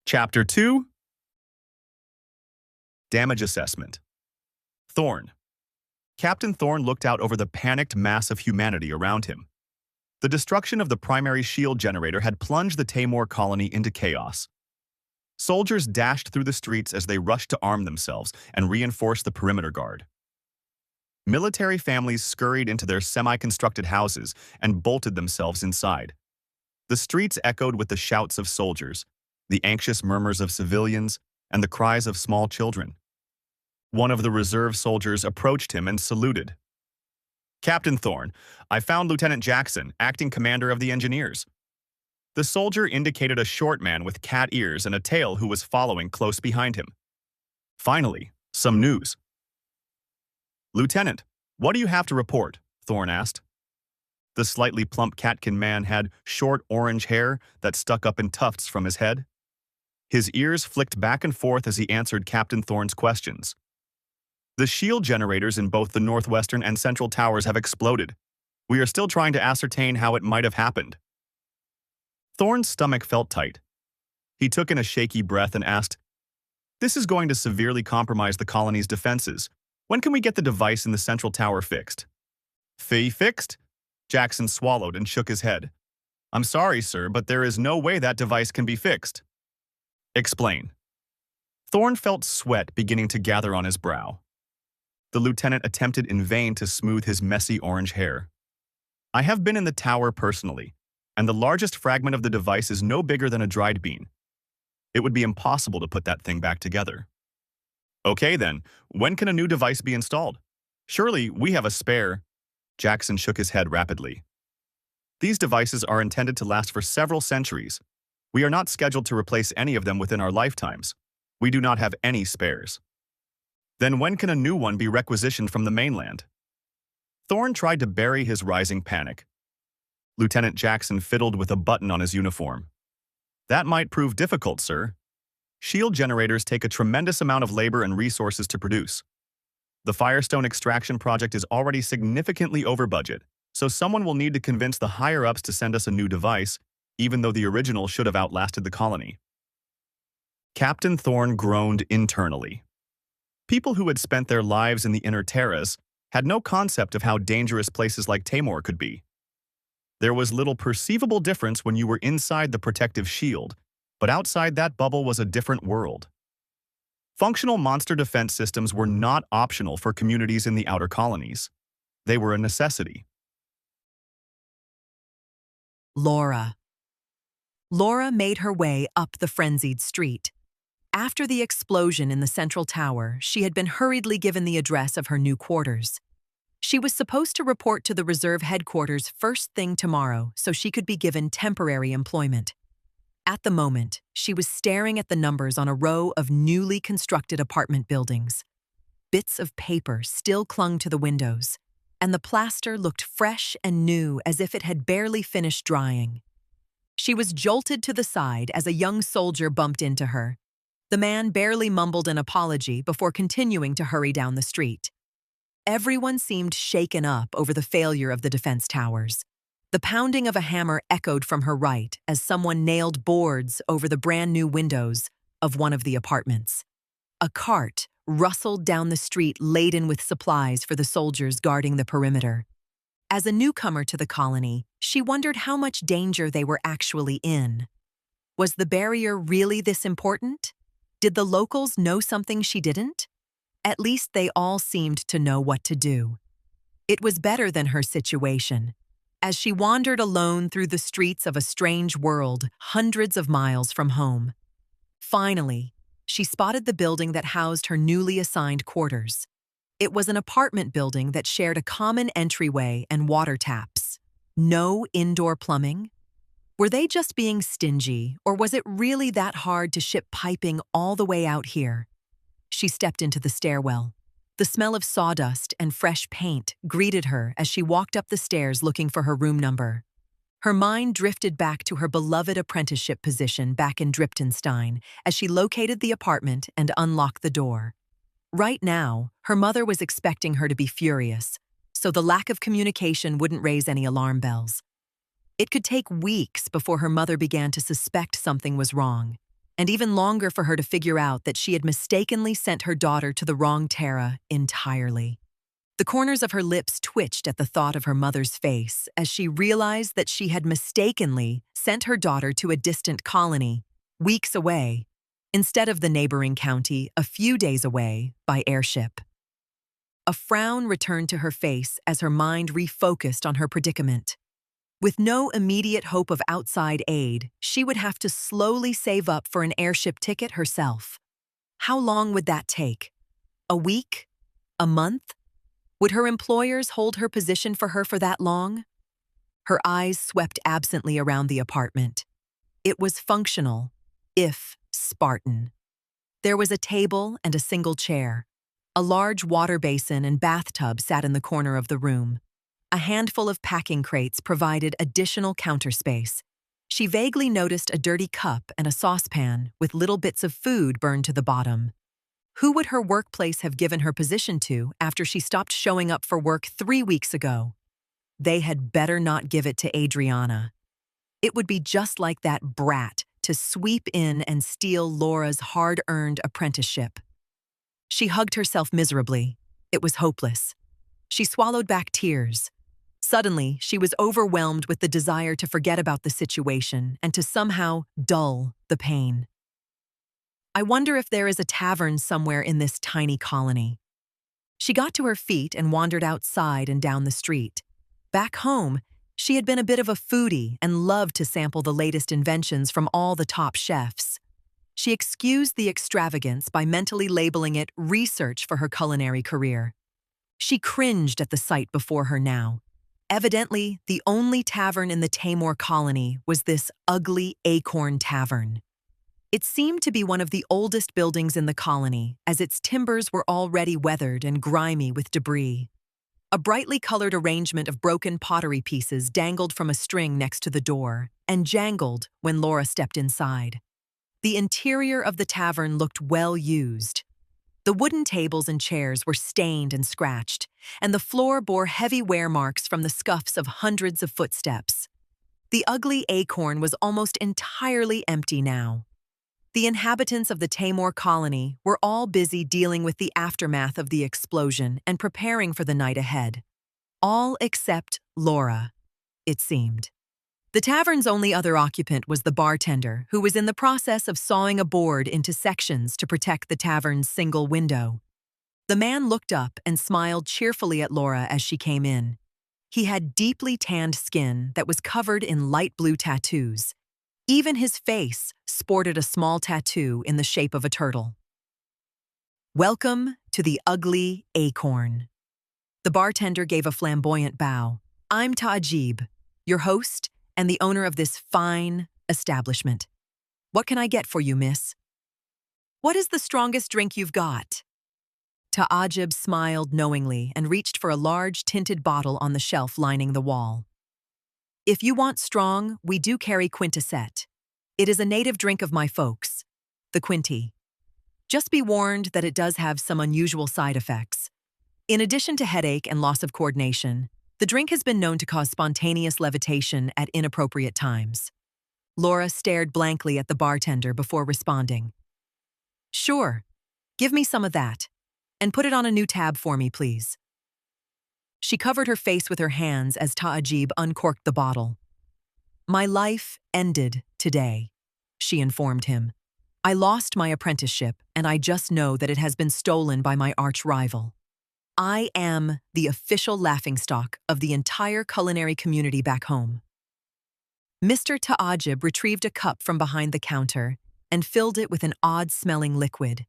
Chapter 2, Damage Assessment. Thorn. Captain Thorn looked out over the panicked mass of humanity around him. The destruction of the primary shield generator had plunged the Taymore colony into chaos. Soldiers dashed through the streets as they rushed to arm themselves and reinforce the perimeter guard. Military families scurried into their semi-constructed houses and bolted themselves inside. The streets echoed with the shouts of soldiers, the anxious murmurs of civilians, and the cries of small children. One of the reserve soldiers approached him and saluted. "Captain Thorn, I found Lieutenant Jackson, acting commander of the engineers." The soldier indicated a short man with cat ears and a tail who was following close behind him. "Finally, some news." "Lieutenant, what do you have to report?" Thorn asked. The slightly plump catkin man had short orange hair that stuck up in tufts from his head. His ears flicked back and forth as he answered Captain Thorn's questions. "The shield generators in both the northwestern and central towers have exploded. We are still trying to ascertain how it might have happened." Thorn's stomach felt tight. He took in a shaky breath and asked, "This is going to severely compromise the colony's defenses. When can we get the device in the central tower fixed?" "Fixed?" Jackson swallowed and shook his head. "I'm sorry, sir, but there is no way that device can be fixed." "Explain." Thorn felt sweat beginning to gather on his brow. The lieutenant attempted in vain to smooth his messy orange hair. "I have been in the tower personally, and the largest fragment of the device is no bigger than a dried bean. It would be impossible to put that thing back together." "Okay then, when can a new device be installed? Surely we have a spare." Jackson shook his head rapidly. "These devices are intended to last for several centuries. We are not scheduled to replace any of them within our lifetimes. We do not have any spares." "Then when can a new one be requisitioned from the mainland?" Thorn tried to bury his rising panic. Lieutenant Jackson fiddled with a button on his uniform. "That might prove difficult, sir. Shield generators take a tremendous amount of labor and resources to produce. The Firestone extraction project is already significantly over budget, so someone will need to convince the higher-ups to send us a new device, even though the original should have outlasted the colony." Captain Thorn groaned internally. People who had spent their lives in the inner terras had no concept of how dangerous places like Taymore could be. There was little perceivable difference when you were inside the protective shield, but outside that bubble was a different world. Functional monster defense systems were not optional for communities in the outer colonies. They were a necessity. Laura. Laura made her way up the frenzied street. After the explosion in the central tower, she had been hurriedly given the address of her new quarters. She was supposed to report to the reserve headquarters first thing tomorrow so she could be given temporary employment. At the moment, she was staring at the numbers on a row of newly constructed apartment buildings. Bits of paper still clung to the windows, and the plaster looked fresh and new as if it had barely finished drying. She was jolted to the side as a young soldier bumped into her. The man barely mumbled an apology before continuing to hurry down the street. Everyone seemed shaken up over the failure of the defense towers. The pounding of a hammer echoed from her right as someone nailed boards over the brand-new windows of one of the apartments. A cart rustled down the street laden with supplies for the soldiers guarding the perimeter. As a newcomer to the colony, she wondered how much danger they were actually in. Was the barrier really this important? Did the locals know something she didn't? At least they all seemed to know what to do. It was better than her situation. As she wandered alone through the streets of a strange world, hundreds of miles from home. Finally, she spotted the building that housed her newly assigned quarters. It was an apartment building that shared a common entryway and water taps. No indoor plumbing. Were they just being stingy, or was it really that hard to ship piping all the way out here? She stepped into the stairwell. The smell of sawdust and fresh paint greeted her as she walked up the stairs looking for her room number. Her mind drifted back to her beloved apprenticeship position back in Driptonstein as she located the apartment and unlocked the door. Right now, her mother was expecting her to be furious, so the lack of communication wouldn't raise any alarm bells. It could take weeks before her mother began to suspect something was wrong, and even longer for her to figure out that she had mistakenly sent her daughter to the wrong Terra entirely. The corners of her lips twitched at the thought of her mother's face as she realized that she had mistakenly sent her daughter to a distant colony, weeks away, instead of the neighboring county a few days away by airship. A frown returned to her face as her mind refocused on her predicament. With no immediate hope of outside aid, she would have to slowly save up for an airship ticket herself. How long would that take? A week? A month? Would her employers hold her position for her for that long? Her eyes swept absently around the apartment. It was functional, if Spartan. There was a table and a single chair. A large water basin and bathtub sat in the corner of the room. A handful of packing crates provided additional counter space. She vaguely noticed a dirty cup and a saucepan with little bits of food burned to the bottom. Who would her workplace have given her position to after she stopped showing up for work 3 weeks ago? They had better not give it to Adriana. It would be just like that brat to sweep in and steal Laura's hard-earned apprenticeship. She hugged herself miserably. It was hopeless. She swallowed back tears. Suddenly, she was overwhelmed with the desire to forget about the situation and to somehow dull the pain. I wonder if there is a tavern somewhere in this tiny colony. She got to her feet and wandered outside and down the street. Back home, she had been a bit of a foodie and loved to sample the latest inventions from all the top chefs. She excused the extravagance by mentally labeling it research for her culinary career. She cringed at the sight before her now. Evidently, the only tavern in the Taymore colony was this ugly Acorn Tavern. It seemed to be one of the oldest buildings in the colony, as its timbers were already weathered and grimy with debris. A brightly colored arrangement of broken pottery pieces dangled from a string next to the door and jangled when Laura stepped inside. The interior of the tavern looked well used. The wooden tables and chairs were stained and scratched, and the floor bore heavy wear marks from the scuffs of hundreds of footsteps. The ugly Acorn was almost entirely empty now. The inhabitants of the Taymore colony were all busy dealing with the aftermath of the explosion and preparing for the night ahead. All except Laura, it seemed. The tavern's only other occupant was the bartender, who was in the process of sawing a board into sections to protect the tavern's single window. The man looked up and smiled cheerfully at Laura as she came in. He had deeply tanned skin that was covered in light blue tattoos. Even his face sported a small tattoo in the shape of a turtle. "Welcome to the ugly Acorn." The bartender gave a flamboyant bow. "I'm Ta'ajib, your host and the owner of this fine establishment. What can I get for you, miss?" "What is the strongest drink you've got?" Ta'ajib smiled knowingly and reached for a large tinted bottle on the shelf lining the wall. "If you want strong, we do carry Quintessette. It is a native drink of my folks, the Quinty. Just be warned that it does have some unusual side effects. In addition to headache and loss of coordination, the drink has been known to cause spontaneous levitation at inappropriate times." Laura stared blankly at the bartender before responding. "Sure, give me some of that, and put it on a new tab for me, please." She covered her face with her hands as Ta'ajib uncorked the bottle. "My life ended today," she informed him. "I lost my apprenticeship, and I just know that it has been stolen by my arch-rival. I am the official laughingstock of the entire culinary community back home." Mr. Ta'ajib retrieved a cup from behind the counter and filled it with an odd-smelling liquid.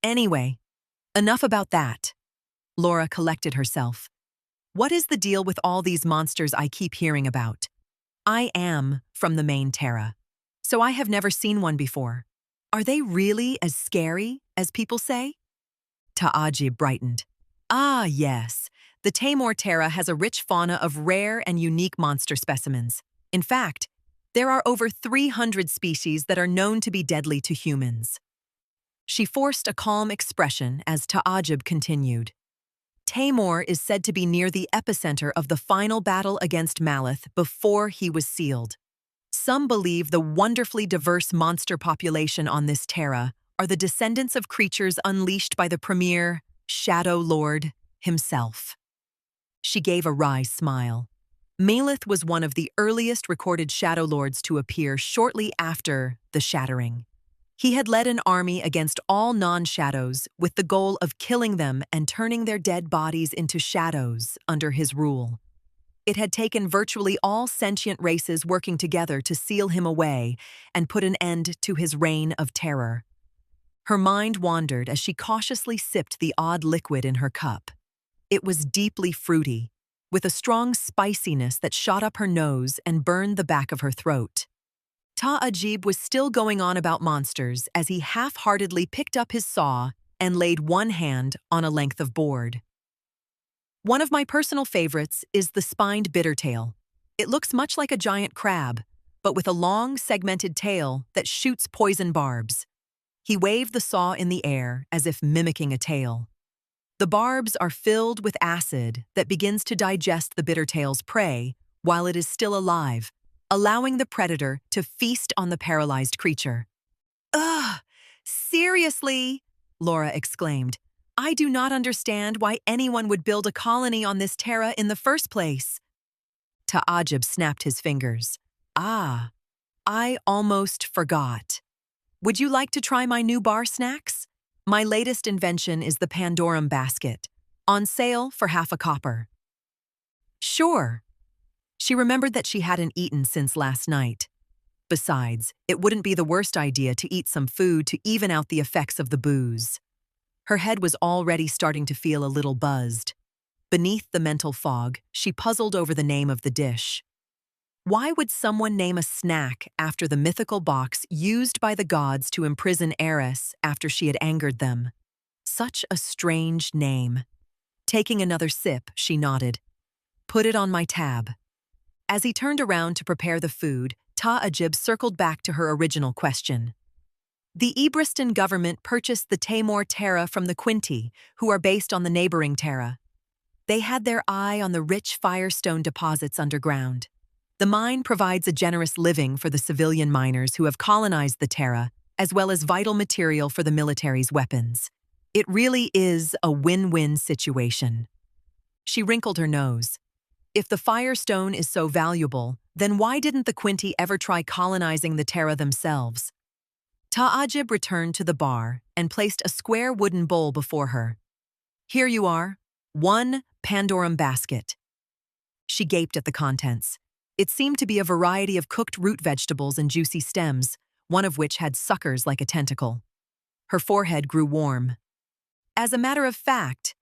"Anyway, enough about that." Laura collected herself. "What is the deal with all these monsters I keep hearing about? I am from the main Terra, so I have never seen one before. Are they really as scary as people say?" Ta'ajib brightened. "Ah, yes. The Taymore Terra has a rich fauna of rare and unique monster specimens. In fact, there are over 300 species that are known to be deadly to humans." She forced a calm expression as Ta'ajib continued. "Taymore is said to be near the epicenter of the final battle against Malith before he was sealed. Some believe the wonderfully diverse monster population on this Terra are the descendants of creatures unleashed by the premier Shadow Lord himself. She gave a wry smile. Malith was one of the earliest recorded Shadow Lords to appear shortly after the Shattering. He had led an army against all non-shadows with the goal of killing them and turning their dead bodies into shadows under his rule. It had taken virtually all sentient races working together to seal him away and put an end to his reign of terror. Her mind wandered as she cautiously sipped the odd liquid in her cup. It was deeply fruity, with a strong spiciness that shot up her nose and burned the back of her throat. Ta'ajib was still going on about monsters as he half-heartedly picked up his saw and laid one hand on a length of board. One of my personal favorites is the spined bittertail. It looks much like a giant crab, but with a long, segmented tail that shoots poison barbs. He waved the saw in the air as if mimicking a tail. The barbs are filled with acid that begins to digest the bittertail's prey while it is still alive, allowing the predator to feast on the paralyzed creature. Ugh! Seriously? Laura exclaimed. I do not understand why anyone would build a colony on this Terra in the first place. Ta'ajib snapped his fingers. Ah, I almost forgot. Would you like to try my new bar snacks? My latest invention is the Pandorum basket, on sale for half a copper. Sure. She remembered that she hadn't eaten since last night. Besides, it wouldn't be the worst idea to eat some food to even out the effects of the booze. Her head was already starting to feel a little buzzed. Beneath the mental fog, she puzzled over the name of the dish. Why would someone name a snack after the mythical box used by the gods to imprison Eris after she had angered them? Such a strange name. Taking another sip, she nodded. Put it on my tab. As he turned around to prepare the food, Ta'ajib circled back to her original question. The Ebriston government purchased the Taymore Terra from the Quinti, who are based on the neighboring Terra. They had their eye on the rich firestone deposits underground. The mine provides a generous living for the civilian miners who have colonized the Terra, as well as vital material for the military's weapons. It really is a win-win situation. She wrinkled her nose. If the firestone is so valuable, then why didn't the Quinti ever try colonizing the Terra themselves? Ta'ajib returned to the bar and placed a square wooden bowl before her. Here you are, 1 Pandorum basket. She gaped at the contents. It seemed to be a variety of cooked root vegetables and juicy stems, one of which had suckers like a tentacle. Her forehead grew warm. As a matter of fact,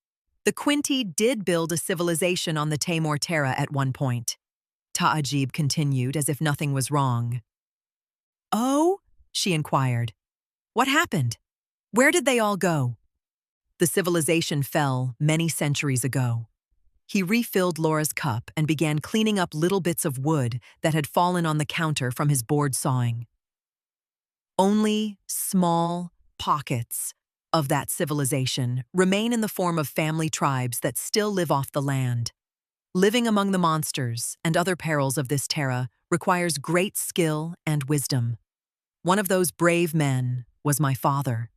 the Quinti did build a civilization on the Taymore Terra at one point. Ta'ajib continued as if nothing was wrong. Oh? She inquired. What happened? Where did they all go? The civilization fell many centuries ago. He refilled Laura's cup and began cleaning up little bits of wood that had fallen on the counter from his board sawing. Only small pockets of that civilization remain in the form of family tribes that still live off the land. Living among the monsters and other perils of this Terra requires great skill and wisdom. One of those brave men was my father.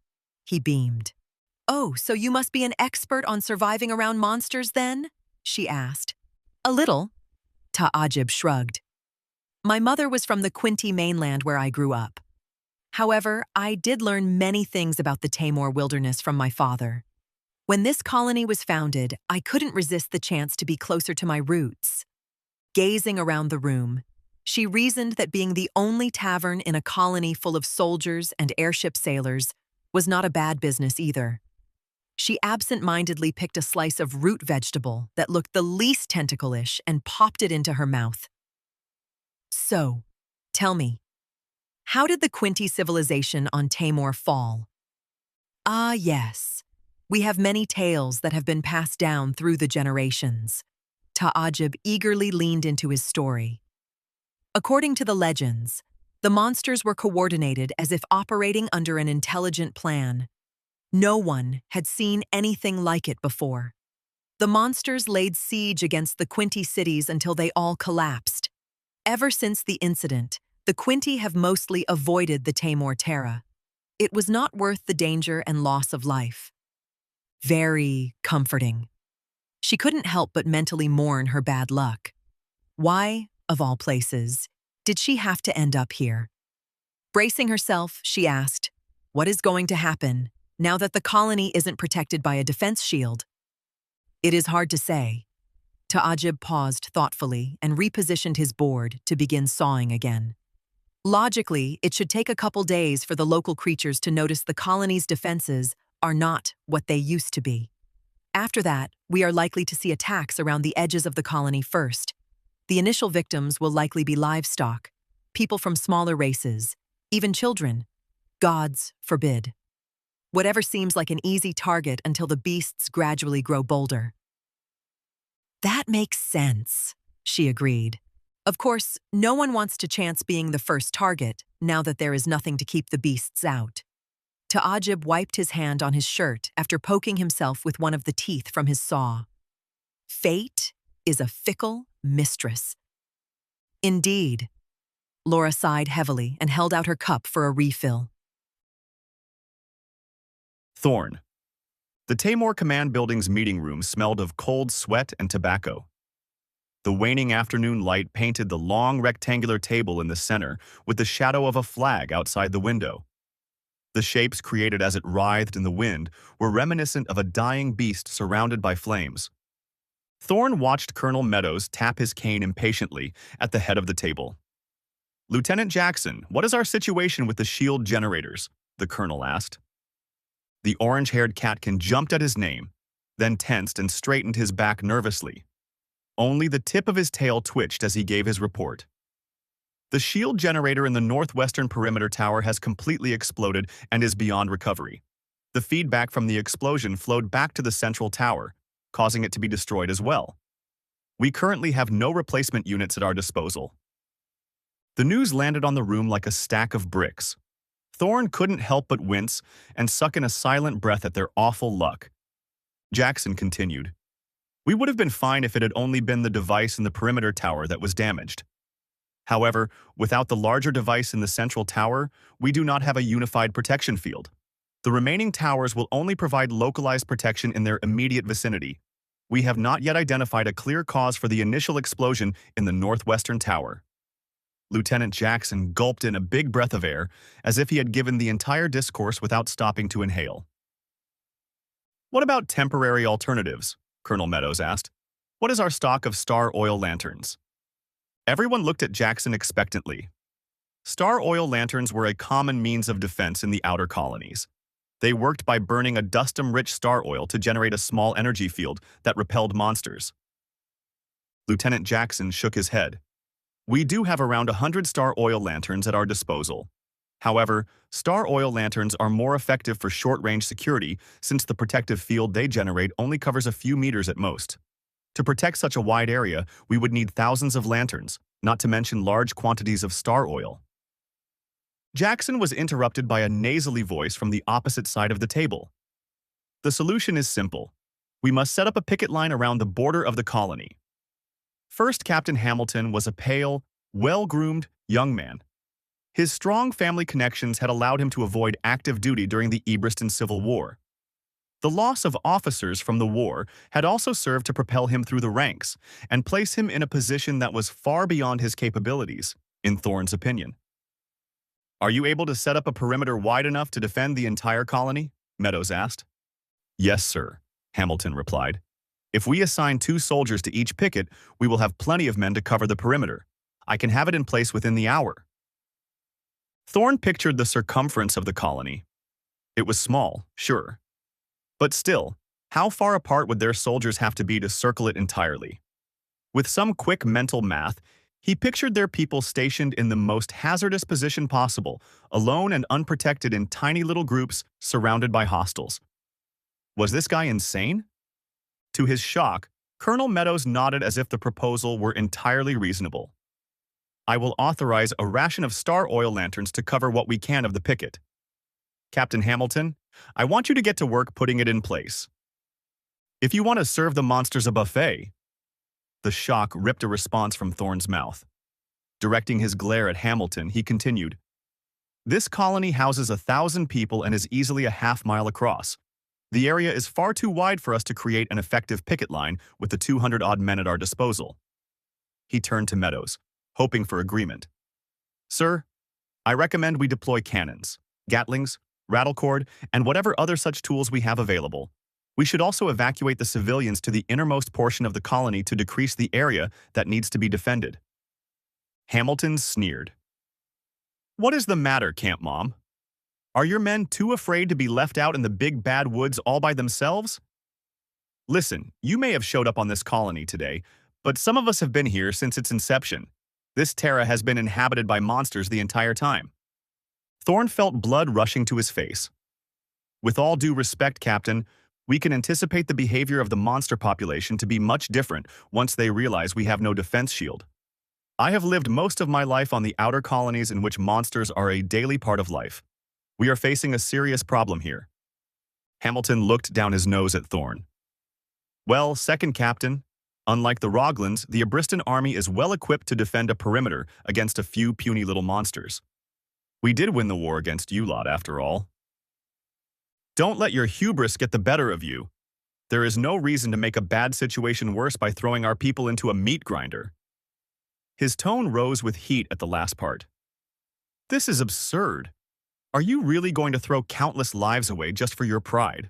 He beamed. Oh, so you must be an expert on surviving around monsters then? She asked. A little. Ta'ajib shrugged. My mother was from the Quinti mainland where I grew up. However, I did learn many things about the Taymore wilderness from my father. When this colony was founded, I couldn't resist the chance to be closer to my roots. Gazing around the room, she reasoned that being the only tavern in a colony full of soldiers and airship sailors was not a bad business either. She absent-mindedly picked a slice of root vegetable that looked the least tentacle-ish and popped it into her mouth. So, tell me, how did the Quinti civilization on Taymore fall? Ah, yes. We have many tales that have been passed down through the generations. Ta'ajib eagerly leaned into his story. According to the legends, the monsters were coordinated as if operating under an intelligent plan. No one had seen anything like it before. The monsters laid siege against the Quinti cities until they all collapsed. Ever since the incident, The Quinty have mostly avoided the Taymore Terra. It was not worth the danger and loss of life. Very comforting. She couldn't help but mentally mourn her bad luck. Why, of all places, did she have to end up here? Bracing herself, she asked, "What is going to happen now that the colony isn't protected by a defense shield?" "It is hard to say." Ta'ajib paused thoughtfully and repositioned his board to begin sawing again. Logically, it should take a couple days for the local creatures to notice the colony's defenses are not what they used to be. After that, we are likely to see attacks around the edges of the colony first. The initial victims will likely be livestock, people from smaller races, even children. Gods forbid. Whatever seems like an easy target until the beasts gradually grow bolder. "That makes sense," she agreed. Of course, no one wants to chance being the first target now that there is nothing to keep the beasts out. Ta'ajib wiped his hand on his shirt after poking himself with one of the teeth from his saw. Fate is a fickle mistress. Indeed. Laura sighed heavily and held out her cup for a refill. Thorn. The Taymore Command Building's meeting room smelled of cold sweat and tobacco. The waning afternoon light painted the long rectangular table in the center with the shadow of a flag outside the window. The shapes created as it writhed in the wind were reminiscent of a dying beast surrounded by flames. Thorn watched Colonel Meadows tap his cane impatiently at the head of the table. "Lieutenant Jackson, what is our situation with the shield generators?" the colonel asked. The orange-haired catkin jumped at his name, then tensed and straightened his back nervously. Only the tip of his tail twitched as he gave his report. "The shield generator in the northwestern perimeter tower has completely exploded and is beyond recovery. The feedback from the explosion flowed back to the central tower, causing it to be destroyed as well. We currently have no replacement units at our disposal." The news landed on the room like a stack of bricks. Thorn couldn't help but wince and suck in a silent breath at their awful luck. Jackson continued, "We would have been fine if it had only been the device in the perimeter tower that was damaged. However, without the larger device in the central tower, we do not have a unified protection field. The remaining towers will only provide localized protection in their immediate vicinity. We have not yet identified a clear cause for the initial explosion in the northwestern tower." Lieutenant Jackson gulped in a big breath of air, as if he had given the entire discourse without stopping to inhale. "What about temporary alternatives?" Colonel Meadows asked. "What is our stock of star oil lanterns?" Everyone looked at Jackson expectantly. Star oil lanterns were a common means of defense in the outer colonies. They worked by burning a dustum-rich star oil to generate a small energy field that repelled monsters. Lieutenant Jackson shook his head. "We do have around 100 star oil lanterns at our disposal. However, star oil lanterns are more effective for short-range security since the protective field they generate only covers a few meters at most. To protect such a wide area, we would need thousands of lanterns, not to mention large quantities of star oil." Jackson was interrupted by a nasally voice from the opposite side of the table. "The solution is simple. We must set up a picket line around the border of the colony." First Captain Hamilton was a pale, well-groomed young man. His strong family connections had allowed him to avoid active duty during the Ebriston Civil War. The loss of officers from the war had also served to propel him through the ranks and place him in a position that was far beyond his capabilities, in Thorn's opinion. "Are you able to set up a perimeter wide enough to defend the entire colony?" Meadows asked. "Yes, sir," Hamilton replied. "If we assign 2 soldiers to each picket, we will have plenty of men to cover the perimeter. I can have it in place within the hour." Thorn pictured the circumference of the colony. It was small, sure. But still, how far apart would their soldiers have to be to circle it entirely? With some quick mental math, he pictured their people stationed in the most hazardous position possible, alone and unprotected in tiny little groups surrounded by hostiles. Was this guy insane? To his shock, Colonel Meadows nodded as if the proposal were entirely reasonable. "I will authorize a ration of star oil lanterns to cover what we can of the picket. Captain Hamilton, I want you to get to work putting it in place. If you want to serve the monsters a buffet." The shock ripped a response from Thorn's mouth. Directing his glare at Hamilton, he continued, "This colony houses 1,000 people and is easily a half-mile across. The area is far too wide for us to create an effective picket line with the 200-odd men at our disposal." He turned to Meadows, hoping for agreement. "Sir, I recommend we deploy cannons, gatlings, rattlecord, and whatever other such tools we have available. We should also evacuate the civilians to the innermost portion of the colony to decrease the area that needs to be defended." Hamilton sneered. "What is the matter, Camp Mom? Are your men too afraid to be left out in the big bad woods all by themselves? Listen, you may have showed up on this colony today, but some of us have been here since its inception. This Terra has been inhabited by monsters the entire time." Thorne felt blood rushing to his face. "With all due respect, Captain, we can anticipate the behavior of the monster population to be much different once they realize we have no defense shield. I have lived most of my life on the outer colonies in which monsters are a daily part of life. We are facing a serious problem here." Hamilton looked down his nose at Thorne. "Well, Second Captain, unlike the Roglins, the Abristan army is well equipped to defend a perimeter against a few puny little monsters. We did win the war against you lot, after all. Don't let your hubris get the better of you. There is no reason to make a bad situation worse by throwing our people into a meat grinder." His tone rose with heat at the last part. "This is absurd. Are you really going to throw countless lives away just for your pride?"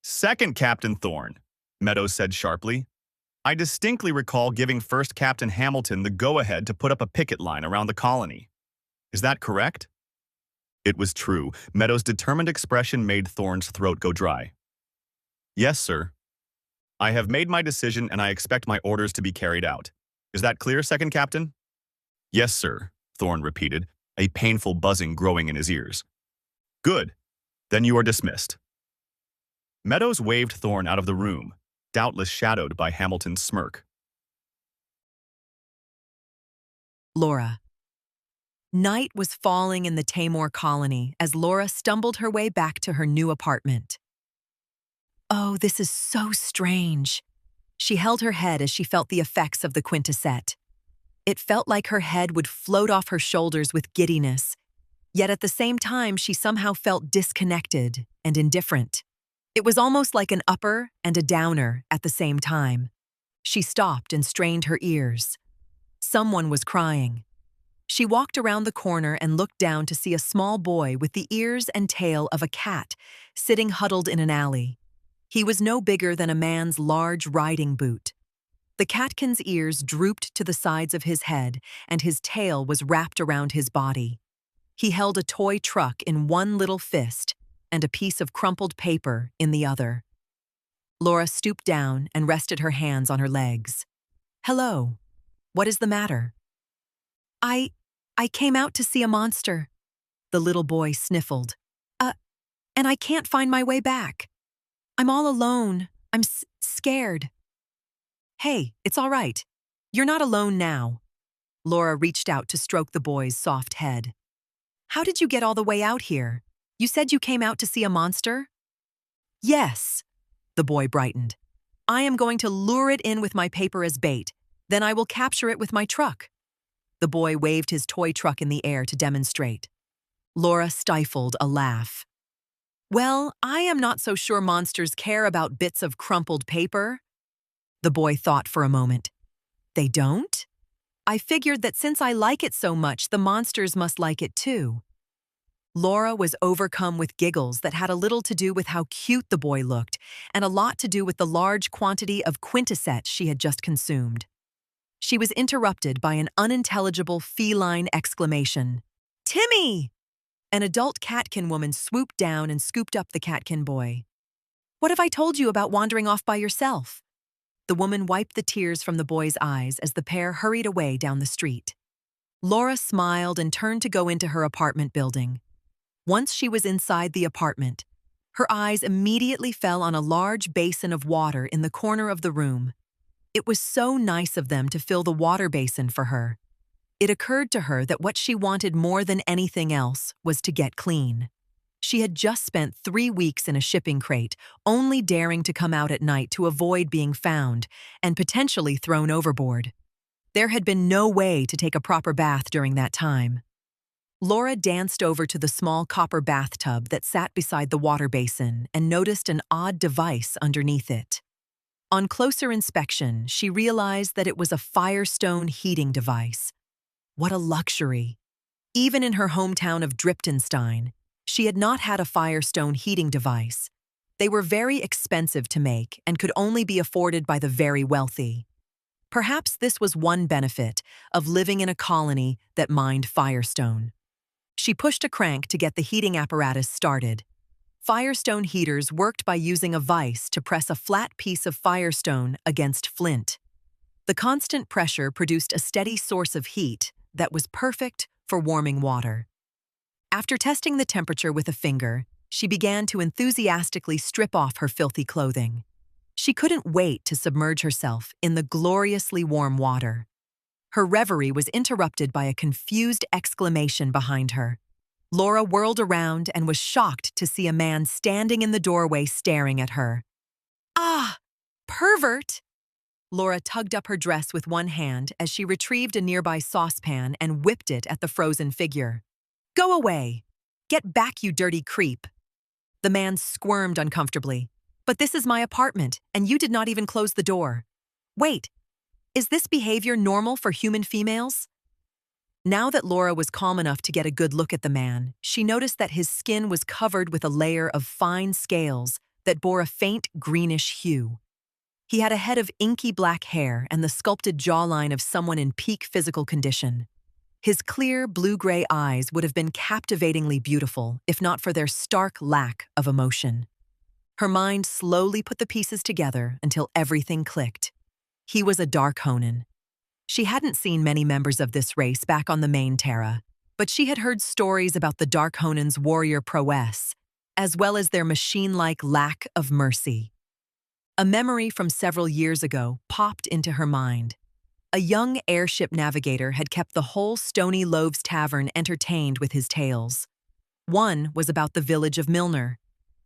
"Second Captain Thorne," Meadows said sharply, "I distinctly recall giving First Captain Hamilton the go-ahead to put up a picket line around the colony. Is that correct?" It was true. Meadows' determined expression made Thorne's throat go dry. "Yes, sir. I have made my decision and I expect my orders to be carried out. Is that clear, Second Captain?" "Yes, sir," Thorne repeated, a painful buzzing growing in his ears. "Good. Then you are dismissed." Meadows waved Thorne out of the room, doubtless shadowed by Hamilton's smirk. Laura. Night was falling in the Taymore colony as Laura stumbled her way back to her new apartment. "Oh, this is so strange." She held her head as she felt the effects of the quintet. It felt like her head would float off her shoulders with giddiness, yet at the same time she somehow felt disconnected and indifferent. It was almost like an upper and a downer at the same time. She stopped and strained her ears. Someone was crying. She walked around the corner and looked down to see a small boy with the ears and tail of a cat sitting huddled in an alley. He was no bigger than a man's large riding boot. The catkin's ears drooped to the sides of his head and his tail was wrapped around his body. He held a toy truck in one little fist and a piece of crumpled paper in the other. Laura stooped down and rested her hands on her legs. "Hello. What is the matter?" I came out to see a monster." The little boy sniffled. And I can't find my way back. I'm all alone. I'm scared." "Hey, it's all right. You're not alone now." Laura reached out to stroke the boy's soft head. "How did you get all the way out here? You said you came out to see a monster?" "Yes," the boy brightened. "I am going to lure it in with my paper as bait. Then I will capture it with my truck." The boy waved his toy truck in the air to demonstrate. Laura stifled a laugh. "Well, I am not so sure monsters care about bits of crumpled paper." The boy thought for a moment. "They don't? I figured that since I like it so much, the monsters must like it too." Laura was overcome with giggles that had a little to do with how cute the boy looked and a lot to do with the large quantity of quintet she had just consumed. She was interrupted by an unintelligible feline exclamation. "Timmy!" An adult catkin woman swooped down and scooped up the catkin boy. "What have I told you about wandering off by yourself?" The woman wiped the tears from the boy's eyes as the pair hurried away down the street. Laura smiled and turned to go into her apartment building. Once she was inside the apartment, her eyes immediately fell on a large basin of water in the corner of the room. It was so nice of them to fill the water basin for her. It occurred to her that what she wanted more than anything else was to get clean. She had just spent 3 weeks in a shipping crate, only daring to come out at night to avoid being found and potentially thrown overboard. There had been no way to take a proper bath during that time. Laura danced over to the small copper bathtub that sat beside the water basin and noticed an odd device underneath it. On closer inspection, she realized that it was a Firestone heating device. What a luxury! Even in her hometown of Driptonstein, she had not had a Firestone heating device. They were very expensive to make and could only be afforded by the very wealthy. Perhaps this was one benefit of living in a colony that mined Firestone. She pushed a crank to get the heating apparatus started. Firestone heaters worked by using a vise to press a flat piece of Firestone against flint. The constant pressure produced a steady source of heat that was perfect for warming water. After testing the temperature with a finger, she began to enthusiastically strip off her filthy clothing. She couldn't wait to submerge herself in the gloriously warm water. Her reverie was interrupted by a confused exclamation behind her. Laura whirled around and was shocked to see a man standing in the doorway staring at her. "Ah, pervert!" Laura tugged up her dress with one hand as she retrieved a nearby saucepan and whipped it at the frozen figure. "Go away! Get back, you dirty creep!" The man squirmed uncomfortably. "But this is my apartment, and you did not even close the door. Wait, is this behavior normal for human females?" Now that Laura was calm enough to get a good look at the man, she noticed that his skin was covered with a layer of fine scales that bore a faint greenish hue. He had a head of inky black hair and the sculpted jawline of someone in peak physical condition. His clear, blue-gray eyes would have been captivatingly beautiful if not for their stark lack of emotion. Her mind slowly put the pieces together until everything clicked. He was a Dark Honen. She hadn't seen many members of this race back on the main Terra, but she had heard stories about the Dark Honen's warrior prowess, as well as their machine-like lack of mercy. A memory from several years ago popped into her mind. A young airship navigator had kept the whole Stony Loaves Tavern entertained with his tales. One was about the village of Milner.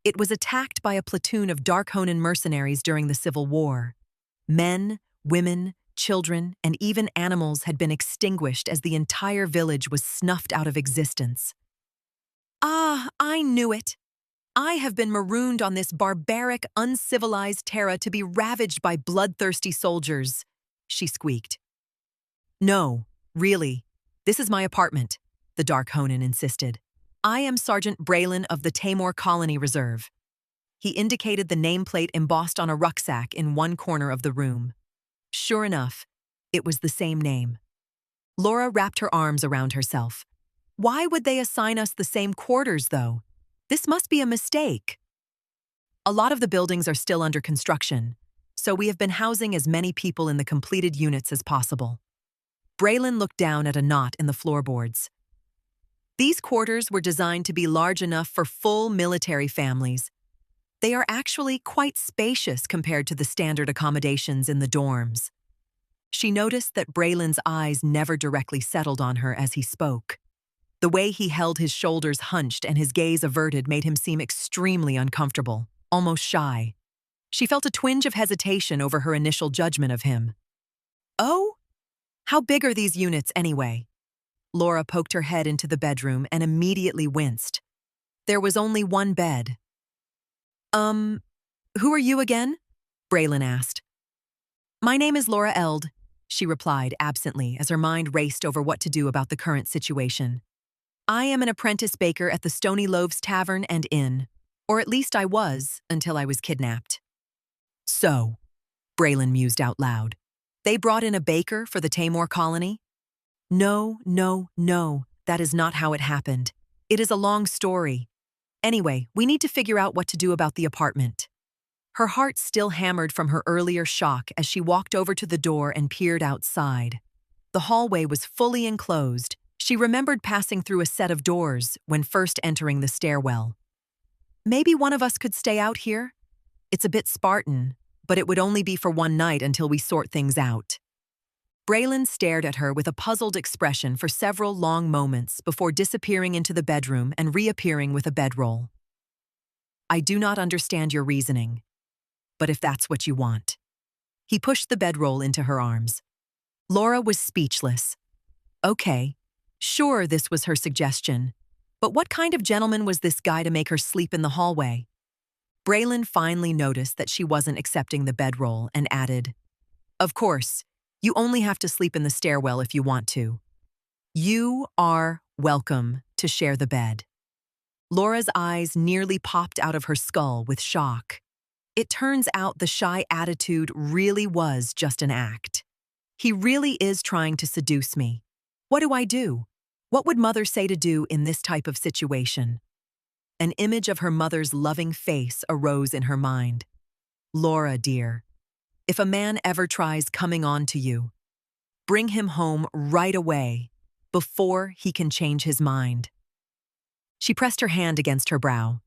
It was attacked by a platoon of Dark Honen mercenaries during the Civil War. Men, women, children, and even animals had been extinguished as the entire village was snuffed out of existence. "Ah, I knew it! I have been marooned on this barbaric, uncivilized Terra to be ravaged by bloodthirsty soldiers," she squeaked. "No, really, this is my apartment," the Dark Honen insisted. "I am Sergeant Braylon of the Taymore Colony Reserve." He indicated the nameplate embossed on a rucksack in one corner of the room. Sure enough, it was the same name. Laura wrapped her arms around herself. Why would they assign us the same quarters, though? This must be a mistake. A lot of the buildings are still under construction, so we have been housing as many people in the completed units as possible. Braylon looked down at a knot in the floorboards. These quarters were designed to be large enough for full military families. They are actually quite spacious compared to the standard accommodations in the dorms. She noticed that Braylon's eyes never directly settled on her as he spoke. The way he held his shoulders hunched and his gaze averted made him seem extremely uncomfortable, almost shy. She felt a twinge of hesitation over her initial judgment of him. "Oh? How big are these units anyway?" Laura poked her head into the bedroom and immediately winced. There was only one bed. Who are you again?" Braylon asked. "My name is Laura Eld," she replied absently as her mind raced over what to do about the current situation. "I am an apprentice baker at the Stony Loaves Tavern and Inn, or at least I was until I was kidnapped." "So," Braylon mused out loud, "they brought in a baker for the Taymore colony?" No, that is not how it happened. It is a long story. Anyway, we need to figure out what to do about the apartment." Her heart still hammered from her earlier shock as she walked over to the door and peered outside. The hallway was fully enclosed. She remembered passing through a set of doors when first entering the stairwell. "Maybe one of us could stay out here? It's a bit Spartan, but it would only be for one night until we sort things out." Braylon stared at her with a puzzled expression for several long moments before disappearing into the bedroom and reappearing with a bedroll. "I do not understand your reasoning, but if that's what you want." He pushed the bedroll into her arms. Laura was speechless. Okay, sure, this was her suggestion. But what kind of gentleman was this guy to make her sleep in the hallway? Braylon finally noticed that she wasn't accepting the bedroll and added, "Of course, you only have to sleep in the stairwell if you want to. You are welcome to share the bed." Laura's eyes nearly popped out of her skull with shock. It turns out the shy attitude really was just an act. He really is trying to seduce me. What do I do? What would Mother say to do in this type of situation? An image of her mother's loving face arose in her mind. Laura, dear, if a man ever tries coming on to you, bring him home right away, before he can change his mind. She pressed her hand against her brow.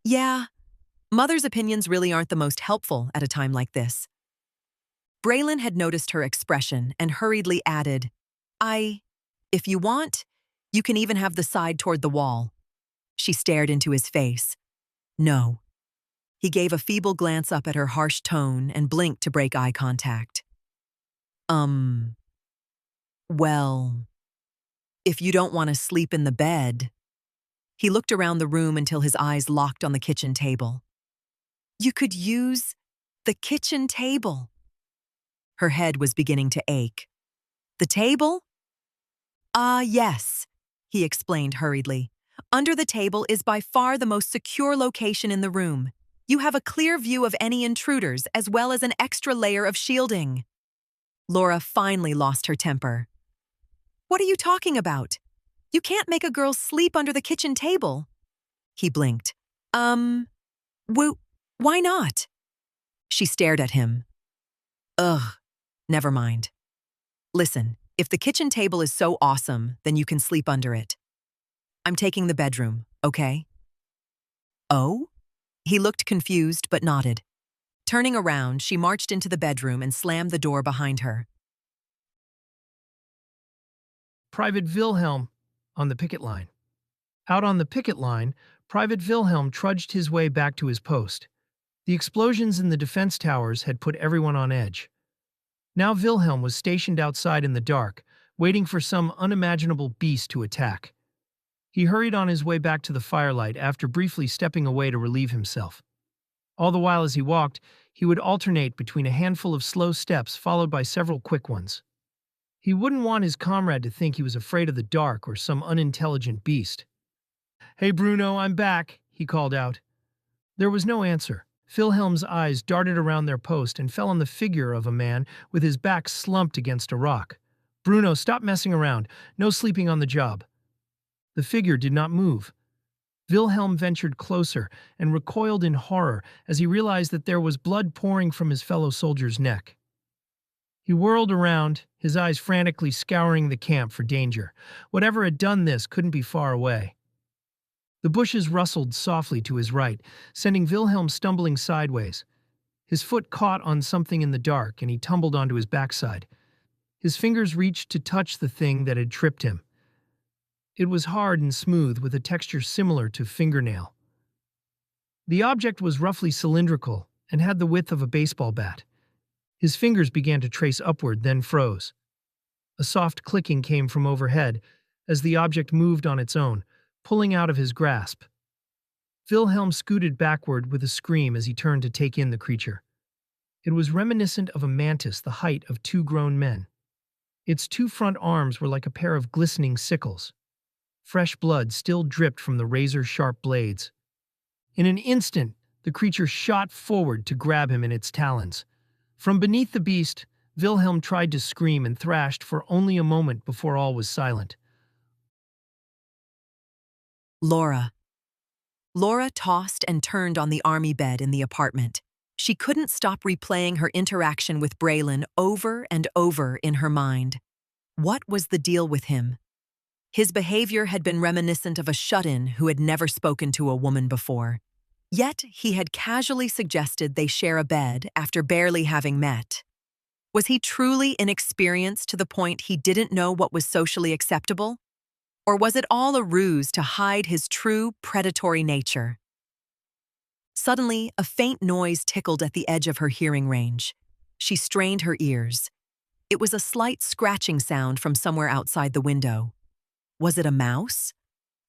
Yeah, Mother's opinions really aren't the most helpful at a time like this. Braylon had noticed her expression and hurriedly added, If you want, you can even have the side toward the wall." She stared into his face. No. He gave a feeble glance up at her harsh tone and blinked to break eye contact. Well, if you don't want to sleep in the bed." He looked around the room until his eyes locked on the kitchen table. "You could use the kitchen table." Her head was beginning to ache. "The table?" Yes," he explained hurriedly. "Under the table is by far the most secure location in the room. You have a clear view of any intruders as well as an extra layer of shielding." Laura finally lost her temper. "What are you talking about? You can't make a girl sleep under the kitchen table." He blinked. Why not?" She stared at him. Ugh, never mind. Listen, if the kitchen table is so awesome, then you can sleep under it. I'm taking the bedroom, okay?" "Oh?" He looked confused but nodded. Turning around, she marched into the bedroom and slammed the door behind her. Private Wilhelm on the picket line. Out on the picket line, Private Wilhelm trudged his way back to his post. The explosions in the defense towers had put everyone on edge. Now Wilhelm was stationed outside in the dark, waiting for some unimaginable beast to attack. He hurried on his way back to the firelight after briefly stepping away to relieve himself. All the while as he walked, he would alternate between a handful of slow steps followed by several quick ones. He wouldn't want his comrade to think he was afraid of the dark or some unintelligent beast. "Hey Bruno, I'm back," he called out. There was no answer. Wilhelm's eyes darted around their post and fell on the figure of a man with his back slumped against a rock. "Bruno, stop messing around. No sleeping on the job." The figure did not move. Wilhelm ventured closer and recoiled in horror as he realized that there was blood pouring from his fellow soldier's neck. He whirled around, his eyes frantically scouring the camp for danger. Whatever had done this couldn't be far away. The bushes rustled softly to his right, sending Wilhelm stumbling sideways. His foot caught on something in the dark, and he tumbled onto his backside. His fingers reached to touch the thing that had tripped him. It was hard and smooth, with a texture similar to fingernail. The object was roughly cylindrical and had the width of a baseball bat. His fingers began to trace upward, then froze. A soft clicking came from overhead as the object moved on its own, pulling out of his grasp. Wilhelm scooted backward with a scream as he turned to take in the creature. It was reminiscent of a mantis the height of 2 grown men. Its 2 front arms were like a pair of glistening sickles. Fresh blood still dripped from the razor-sharp blades. In an instant, the creature shot forward to grab him in its talons. From beneath the beast, Wilhelm tried to scream and thrashed for only a moment before all was silent. Laura. Laura tossed and turned on the army bed in the apartment. She couldn't stop replaying her interaction with Braylon over and over in her mind. What was the deal with him? His behavior had been reminiscent of a shut-in who had never spoken to a woman before. Yet he had casually suggested they share a bed after barely having met. Was he truly inexperienced to the point he didn't know what was socially acceptable? Or was it all a ruse to hide his true predatory nature? Suddenly, a faint noise tickled at the edge of her hearing range. She strained her ears. It was a slight scratching sound from somewhere outside the window. Was it a mouse?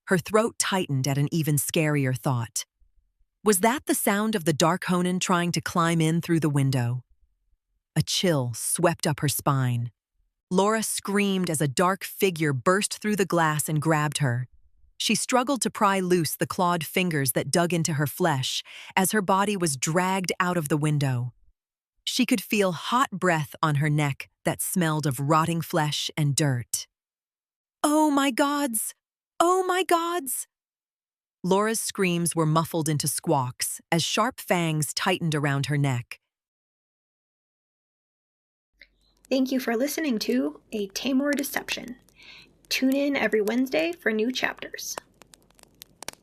Her throat tightened at an even scarier thought. Was that the sound of the Darkhonen trying to climb in through the window? A chill swept up her spine. Laura screamed as a dark figure burst through the glass and grabbed her. She struggled to pry loose the clawed fingers that dug into her flesh as her body was dragged out of the window. She could feel hot breath on her neck that smelled of rotting flesh and dirt. "Oh my gods! Oh my gods!" Laura's screams were muffled into squawks as sharp fangs tightened around her neck. Thank you for listening to A Taymore Deception. Tune in every Wednesday for new chapters.